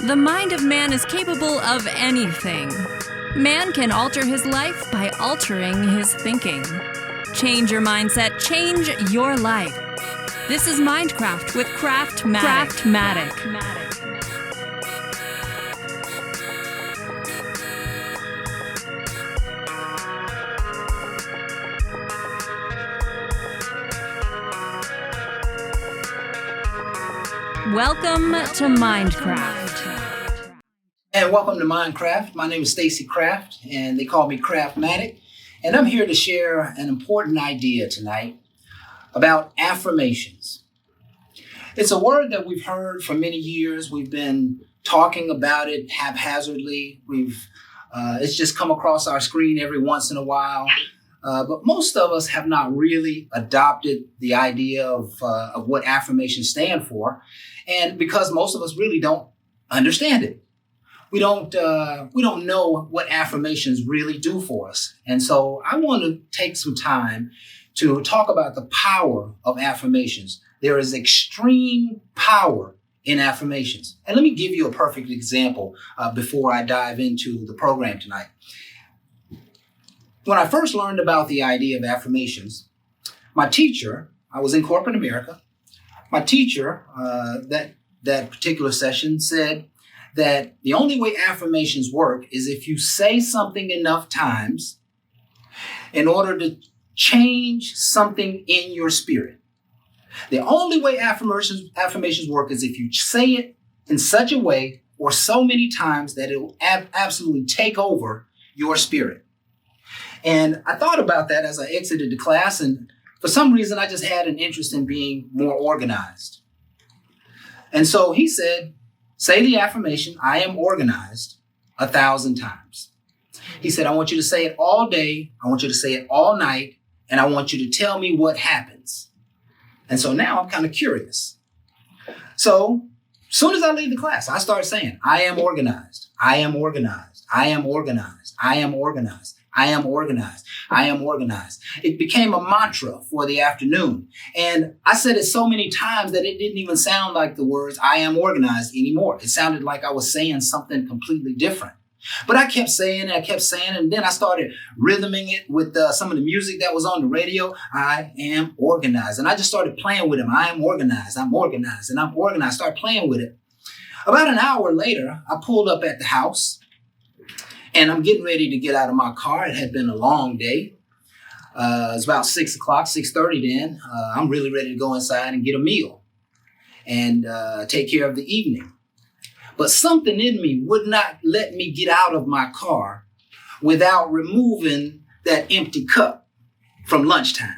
The mind of man is capable of anything. Man can alter his life by altering his thinking. Change your mindset, change your life. This is Mindcraft with Craftmatic. Welcome to Mindcraft. And welcome to Mindcraft. My name is Stacy Craft, and they call me Craftmatic. And I'm here to share an important idea tonight about affirmations. It's a word that we've heard for many years. We've been talking about it haphazardly. It's just come across our screen every once in a while. But most of us have not really adopted the idea of what affirmations stand for. And because most of us really don't understand it. We don't know what affirmations really do for us. And so I want to take some time to talk about the power of affirmations. There is extreme power in affirmations. And let me give you a perfect example before I dive into the program tonight. When I first learned about the idea of affirmations, my teacher, I was in corporate America, my teacher that particular session said that the only way affirmations work is if you say something enough times in order to change something in your spirit. The only way affirmations work is if you say it in such a way or so many times that it will absolutely take over your spirit. And I thought about that as I exited the class, and for some reason, I just had an interest in being more organized. And so he said, say the affirmation, I am organized, 1,000 times. He said, I want you to say it all day. I want you to say it all night. And I want you to tell me what happens. And so now I'm kind of curious. So as soon as I leave the class, I start saying, I am organized. I am organized. I am organized. I am organized. I am organized. I am organized. It became a mantra for the afternoon. And I said it so many times that it didn't even sound like the words I am organized anymore. It sounded like I was saying something completely different. But I kept saying it, and then I started rhythming it with some of the music that was on the radio. I am organized. And I just started playing with him. I am organized. I'm organized. And I'm organized. Start playing with it. About an hour later, I pulled up at the house. And I'm getting ready to get out of my car. It had been a long day. It's about 6 o'clock, 6:30 then. I'm really ready to go inside and get a meal and take care of the evening. But something in me would not let me get out of my car without removing that empty cup from lunchtime.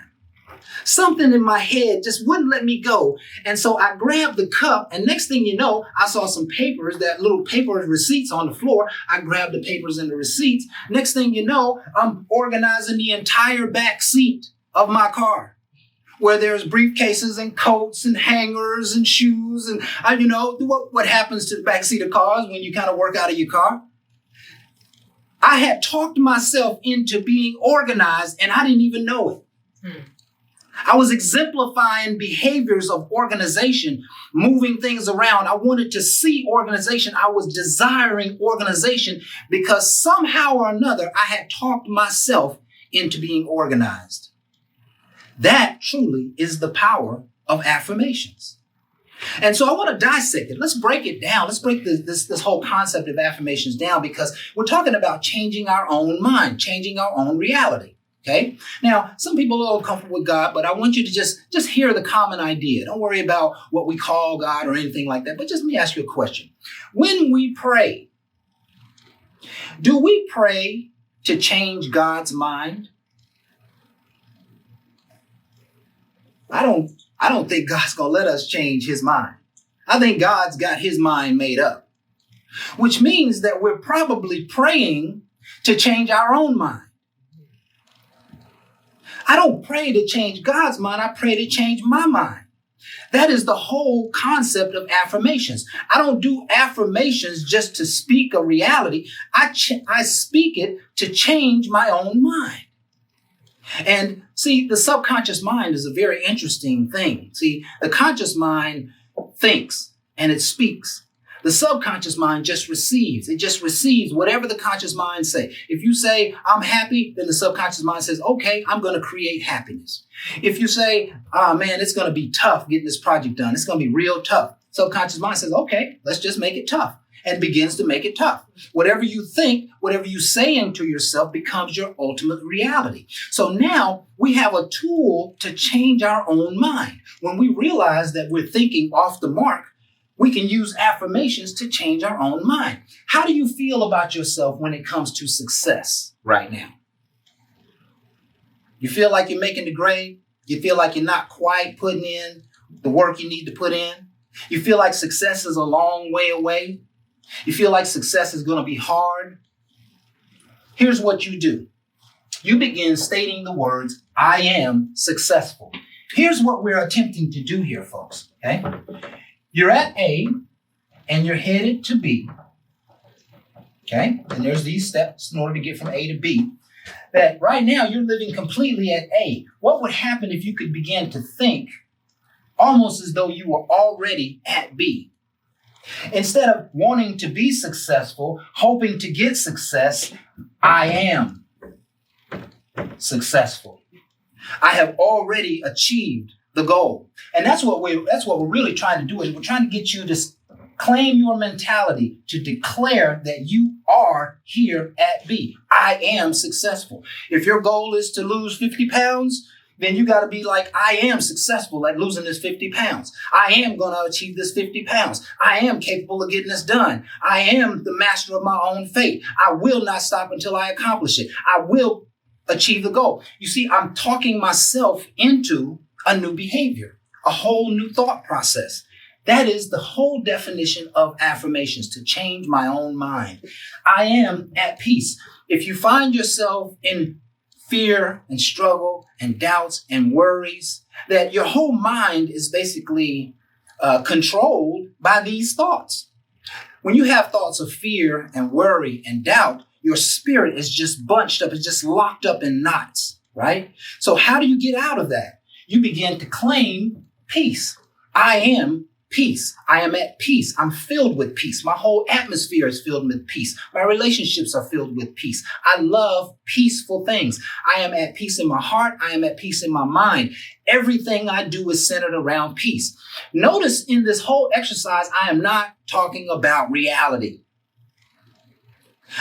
Something in my head just wouldn't let me go. And so I grabbed the cup, and next thing you know, I saw some papers, that little paper receipts on the floor. I grabbed the papers and the receipts. Next thing you know, I'm organizing the entire back seat of my car, where there's briefcases and coats and hangers and shoes. And what happens to the back seat of cars when you kind of work out of your car? I had talked myself into being organized, and I didn't even know it. I was exemplifying behaviors of organization, moving things around. I wanted to see organization. I was desiring organization because somehow or another, I had talked myself into being organized. That truly is the power of affirmations. And so I want to dissect it. Let's break it down. Let's break this whole concept of affirmations down, because we're talking about changing our own mind, changing our own reality. Okay. Now, some people are a little comfortable with God, but I want you to just hear the common idea. Don't worry about what we call God or anything like that. But just let me ask you a question. When we pray, do we pray to change God's mind? I don't think God's going to let us change his mind. I think God's got his mind made up, which means that we're probably praying to change our own mind. I don't pray to change God's mind. I pray to change my mind. That is the whole concept of affirmations. I don't do affirmations just to speak a reality. I speak it to change my own mind. And see, the subconscious mind is a very interesting thing. See, the conscious mind thinks and it speaks. The subconscious mind just receives. It just receives whatever the conscious mind say. If you say, I'm happy, then the subconscious mind says, okay, I'm going to create happiness. If you say, oh man, it's going to be tough getting this project done. It's going to be real tough. Subconscious mind says, okay, let's just make it tough, and begins to make it tough. Whatever you think, whatever you say into yourself becomes your ultimate reality. So now we have a tool to change our own mind. When we realize that we're thinking off the mark, we can use affirmations to change our own mind. How do you feel about yourself when it comes to success right now? You feel like you're making the grade? You feel like you're not quite putting in the work you need to put in? You feel like success is a long way away? You feel like success is going to be hard? Here's what you do. You begin stating the words, I am successful. Here's what we're attempting to do here, folks. Okay? You're at A and you're headed to B. Okay? And there's these steps in order to get from A to B. That right now you're living completely at A. What would happen if you could begin to think almost as though you were already at B? Instead of wanting to be successful, hoping to get success, I am successful. I have already achieved the goal. And that's what we're really trying to do, is we're trying to get you to claim your mentality, to declare that you are here at B. I am successful. If your goal is to lose 50 pounds, then you got to be like, I am successful at losing this 50 pounds. I am going to achieve this 50 pounds. I am capable of getting this done. I am the master of my own fate. I will not stop until I accomplish it. I will achieve the goal. You see, I'm talking myself into a new behavior, a whole new thought process. That is the whole definition of affirmations, to change my own mind. I am at peace. If you find yourself in fear and struggle and doubts and worries, that your whole mind is basically controlled by these thoughts. When you have thoughts of fear and worry and doubt, your spirit is just bunched up, it's just locked up in knots, right? So how do you get out of that? You begin to claim peace. I am peace. I am at peace. I'm filled with peace. My whole atmosphere is filled with peace. My relationships are filled with peace. I love peaceful things. I am at peace in my heart. I am at peace in my mind. Everything I do is centered around peace. Notice in this whole exercise, I am not talking about reality.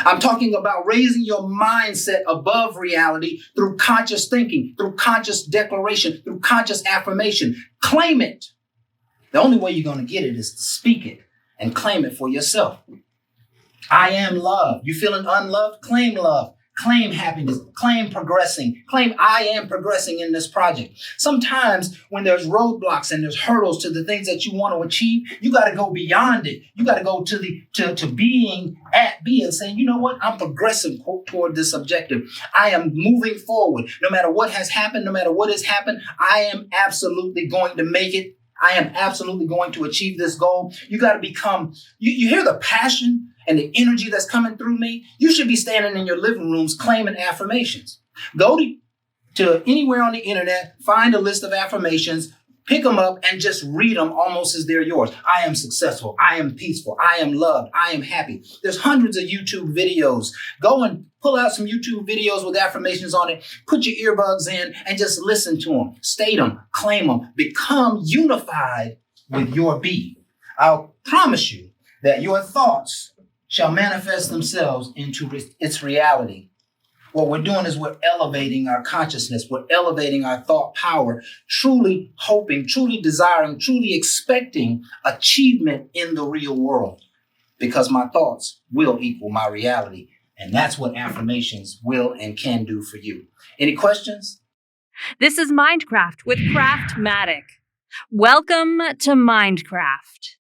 I'm talking about raising your mindset above reality through conscious thinking, through conscious declaration, through conscious affirmation. Claim it. The only way you're going to get it is to speak it and claim it for yourself. I am love. You feeling unloved? Claim love. Claim happiness. Claim progressing. Claim I am progressing in this project. Sometimes when there's roadblocks and there's hurdles to the things that you want to achieve, you got to go beyond it. You got to go to being at B and saying, you know what? I'm progressing toward this objective. I am moving forward. No matter what has happened, no matter what has happened, I am absolutely going to make it. I am absolutely going to achieve this goal. You got to become, you hear the passion and the energy that's coming through me? You should be standing in your living rooms claiming affirmations. Go to anywhere on the internet, find a list of affirmations, pick them up and just read them almost as they're yours. I am successful. I am peaceful. I am loved. I am happy. There's hundreds of YouTube videos. Go and pull out some YouTube videos with affirmations on it. Put your earbuds in and just listen to them. State them. Claim them. Become unified with your being. I'll promise you that your thoughts shall manifest themselves into its reality. What we're doing is we're elevating our consciousness. We're elevating our thought power, truly hoping, truly desiring, truly expecting achievement in the real world, because my thoughts will equal my reality. And that's what affirmations will and can do for you. Any questions? This is Mindcraft with Craftmatic. Welcome to Mindcraft.